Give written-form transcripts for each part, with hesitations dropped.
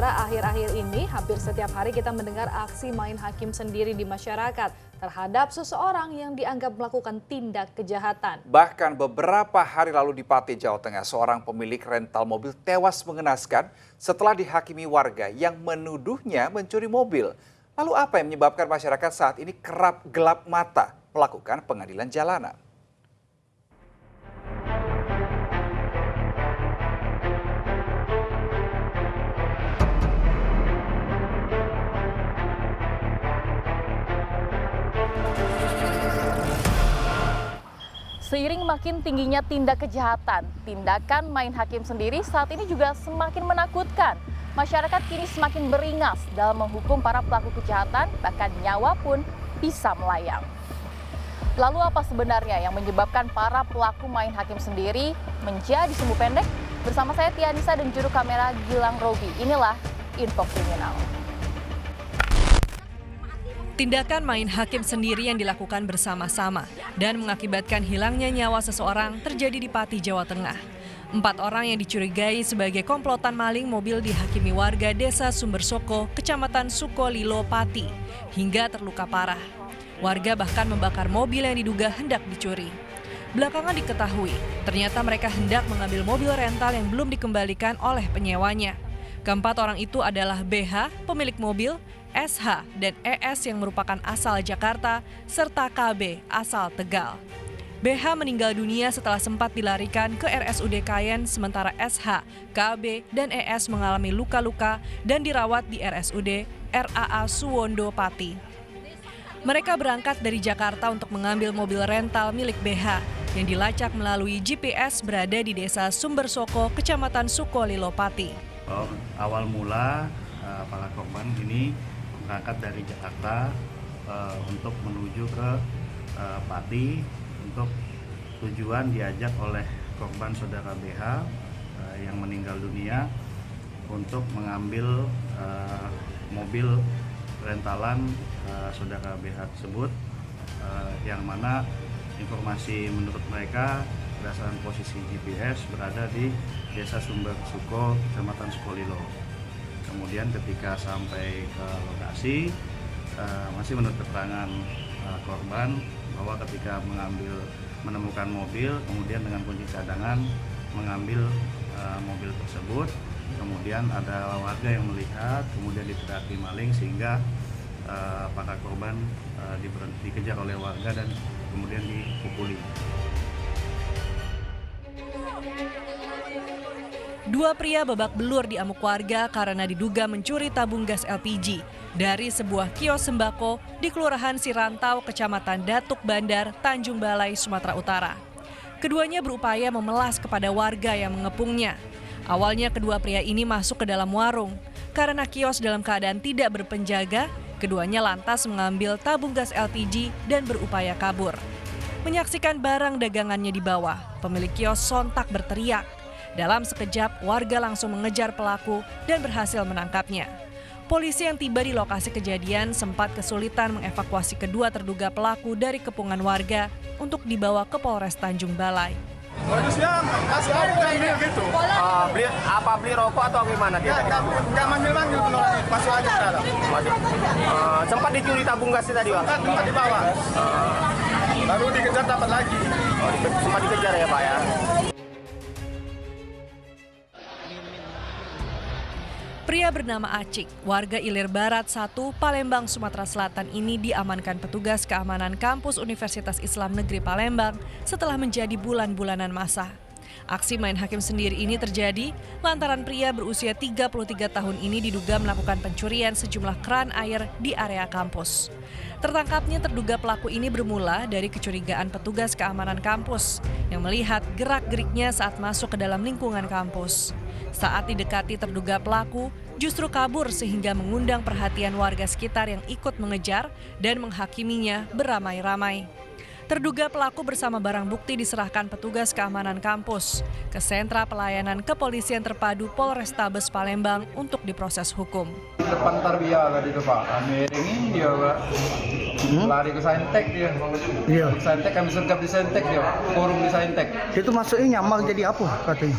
Saudara, akhir-akhir ini hampir setiap hari kita mendengar aksi main hakim sendiri di masyarakat terhadap seseorang yang dianggap melakukan tindak kejahatan. Bahkan beberapa hari lalu di Pati, Jawa Tengah, seorang pemilik rental mobil tewas mengenaskan setelah dihakimi warga yang menuduhnya mencuri mobil. Lalu apa yang menyebabkan masyarakat saat ini kerap gelap mata melakukan pengadilan jalanan? Seiring makin tingginya tindak kejahatan, tindakan main hakim sendiri saat ini juga semakin menakutkan. Masyarakat kini semakin beringas dalam menghukum para pelaku kejahatan, bahkan nyawa pun bisa melayang. Lalu apa sebenarnya yang menyebabkan para pelaku main hakim sendiri menjadi sumbu pendek? Bersama saya Tianisa dan juru kamera Gilang Robi. Inilah Info Kriminal. Tindakan main hakim sendiri yang dilakukan bersama-sama dan mengakibatkan hilangnya nyawa seseorang terjadi di Pati, Jawa Tengah. 4 orang yang dicurigai sebagai komplotan maling mobil dihakimi warga desa Sumbersoko, Kecamatan Sukolilo, Pati, hingga terluka parah. Warga bahkan membakar mobil yang diduga hendak dicuri. Belakangan diketahui, ternyata mereka hendak mengambil mobil rental yang belum dikembalikan oleh penyewanya. Keempat orang itu adalah BH, pemilik mobil, SH, dan ES yang merupakan asal Jakarta, serta KB, asal Tegal. BH meninggal dunia setelah sempat dilarikan ke RSUD Kayen, sementara SH, KB, dan ES mengalami luka-luka dan dirawat di RSUD RAA Suwondo, Pati. Mereka berangkat dari Jakarta untuk mengambil mobil rental milik BH yang dilacak melalui GPS berada di desa Sumbersoko, Kecamatan Sukolilo, Pati. Awal mula para korban ini berangkat dari Jakarta untuk menuju ke Pati untuk tujuan diajak oleh korban saudara BH yang meninggal dunia untuk mengambil mobil rentalan saudara BH tersebut, yang mana informasi menurut mereka berdasarkan posisi GPS berada di desa Sumbersuko, Kecamatan Sukolilo. Kemudian ketika sampai ke lokasi, masih menurut keterangan korban bahwa ketika menemukan mobil, kemudian dengan kunci cadangan mengambil mobil tersebut. Kemudian ada warga yang melihat, kemudian diteriaki maling sehingga para korban dikejar oleh warga dan kemudian dipukuli. 2 pria babak belur diamuk warga karena diduga mencuri tabung gas LPG dari sebuah kios sembako di Kelurahan Sirantau, Kecamatan Datuk Bandar, Tanjung Balai, Sumatera Utara. Keduanya berupaya memelas kepada warga yang mengepungnya. Awalnya kedua pria ini masuk ke dalam warung. Karena kios dalam keadaan tidak berpenjaga, keduanya lantas mengambil tabung gas LPG dan berupaya kabur. Menyaksikan barang dagangannya di bawah, pemilik kios sontak berteriak. Dalam sekejap, warga langsung mengejar pelaku dan berhasil menangkapnya. Polisi yang tiba di lokasi kejadian sempat kesulitan mengevakuasi kedua terduga pelaku dari kepungan warga untuk dibawa ke Polres Tanjung Balai. Modusnya kasih ambil gitu. Beli rokok atau gimana dia? Nggak manggil masuk aja ke dalam. Sempat dicuri tabung gasnya tadi, Pak? Tempat di bawah. Baru dikejar dapat lagi. Sempat dikejar ya, Pak ya? Pria bernama Acik, warga Ilir Barat 1, Palembang, Sumatera Selatan ini diamankan petugas keamanan kampus Universitas Islam Negeri Palembang setelah menjadi bulan-bulanan masa. Aksi main hakim sendiri ini terjadi lantaran pria berusia 33 tahun ini diduga melakukan pencurian sejumlah keran air di area kampus. Tertangkapnya terduga pelaku ini bermula dari kecurigaan petugas keamanan kampus yang melihat gerak-geriknya saat masuk ke dalam lingkungan kampus. Saat didekati terduga pelaku, justru kabur sehingga mengundang perhatian warga sekitar yang ikut mengejar dan menghakiminya beramai-ramai. Terduga pelaku bersama barang bukti diserahkan petugas keamanan kampus ke Sentra Pelayanan Kepolisian Terpadu Polrestabes Palembang untuk diproses hukum. Depan Tarbiyah tadi itu Pak, miring dia Pak. Lari ke Saintek dia. Iya. Saintek kami sergap di Saintek dia, forum di Saintek. Itu masuknya nyamar jadi apa katanya?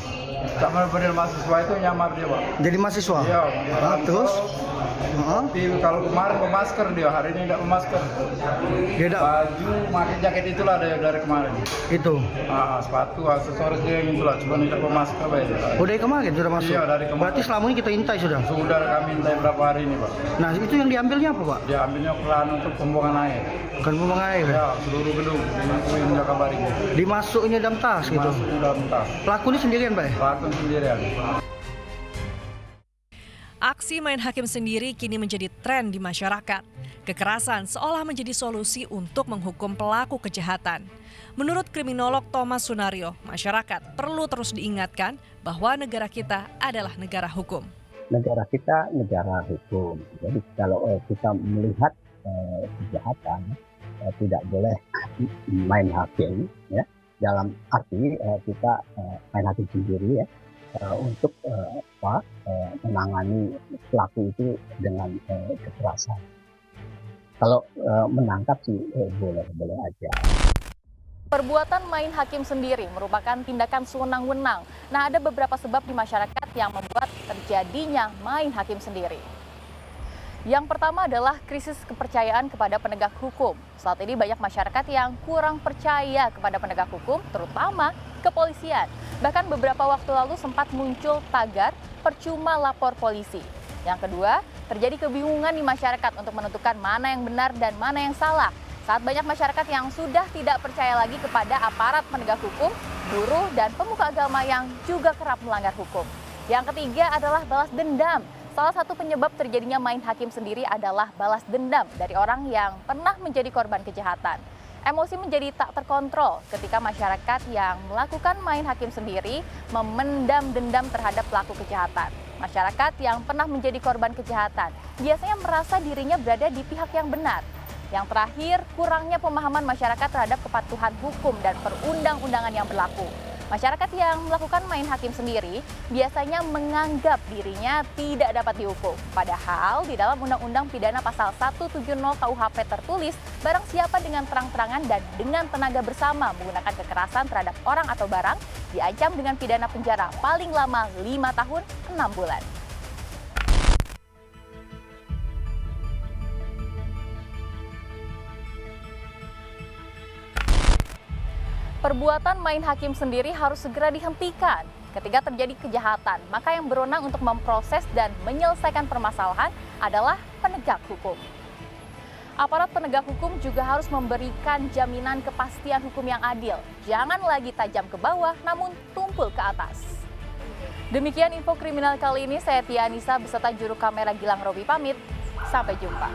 Sama model mahasiswa itu nyamar dia, Pak. Jadi mahasiswa? Iya. Terus? Tapi kalau kemarin bermasker dia, hari ini tidak bermasker. Dia tidak? Baju, pakai jaket itulah dari kemarin. Itu? Sepatu, aksesoris dia yang itulah, cuma tidak bermasker. Oh, dari kemarin sudah masuk? Iya, dari kemarin. Berarti selama ini kita intai sudah? Sudah kami minta berapa hari ini, Pak. Nah, itu yang diambilnya apa, Pak? Dia ambilnya keran untuk pembuangan air. Kan pembuangan air? Ya, seluruh gedung, di Jakabaring. Dimasuknya dalam tas gitu? Masuk dalam tas. Pelaku ini sendirian, Pak? Pelaku sendirian. Aksi main hakim sendiri kini menjadi tren di masyarakat. Kekerasan seolah menjadi solusi untuk menghukum pelaku kejahatan. Menurut kriminolog Thomas Sunario, masyarakat perlu terus diingatkan bahwa negara kita adalah negara hukum. Negara kita negara hukum. Jadi kalau kita melihat kejahatan, tidak boleh main hakim, ya. Dalam arti kita main hakim sendiri, ya. Untuk menangani pelaku itu dengan kekerasan. Kalau menangkap sih boleh aja. Perbuatan main hakim sendiri merupakan tindakan sewenang-wenang. Nah, ada beberapa sebab di masyarakat yang membuat terjadinya main hakim sendiri. Yang pertama adalah krisis kepercayaan kepada penegak hukum. Saat ini banyak masyarakat yang kurang percaya kepada penegak hukum, terutama kepolisian. Bahkan beberapa waktu lalu sempat muncul tagar percuma lapor polisi. Yang kedua, terjadi kebingungan di masyarakat untuk menentukan mana yang benar dan mana yang salah. Saat banyak masyarakat yang sudah tidak percaya lagi kepada aparat penegak hukum, buruh, dan pemuka agama yang juga kerap melanggar hukum. Yang ketiga adalah balas dendam. Salah satu penyebab terjadinya main hakim sendiri adalah balas dendam dari orang yang pernah menjadi korban kejahatan. Emosi menjadi tak terkontrol ketika masyarakat yang melakukan main hakim sendiri memendam dendam terhadap pelaku kejahatan. Masyarakat yang pernah menjadi korban kejahatan biasanya merasa dirinya berada di pihak yang benar. Yang terakhir, kurangnya pemahaman masyarakat terhadap kepatuhan hukum dan perundang-undangan yang berlaku. Masyarakat yang melakukan main hakim sendiri biasanya menganggap dirinya tidak dapat dihukum. Padahal di dalam Undang-Undang Pidana Pasal 170 KUHP tertulis barang siapa dengan terang-terangan dan dengan tenaga bersama menggunakan kekerasan terhadap orang atau barang diancam dengan pidana penjara paling lama 5 tahun 6 bulan. Perbuatan main hakim sendiri harus segera dihentikan. Ketika terjadi kejahatan, maka yang berwenang untuk memproses dan menyelesaikan permasalahan adalah penegak hukum. Aparat penegak hukum juga harus memberikan jaminan kepastian hukum yang adil. Jangan lagi tajam ke bawah, namun tumpul ke atas. Demikian info kriminal kali ini, saya Tia Anissa beserta juru kamera Gilang Robi pamit. Sampai jumpa.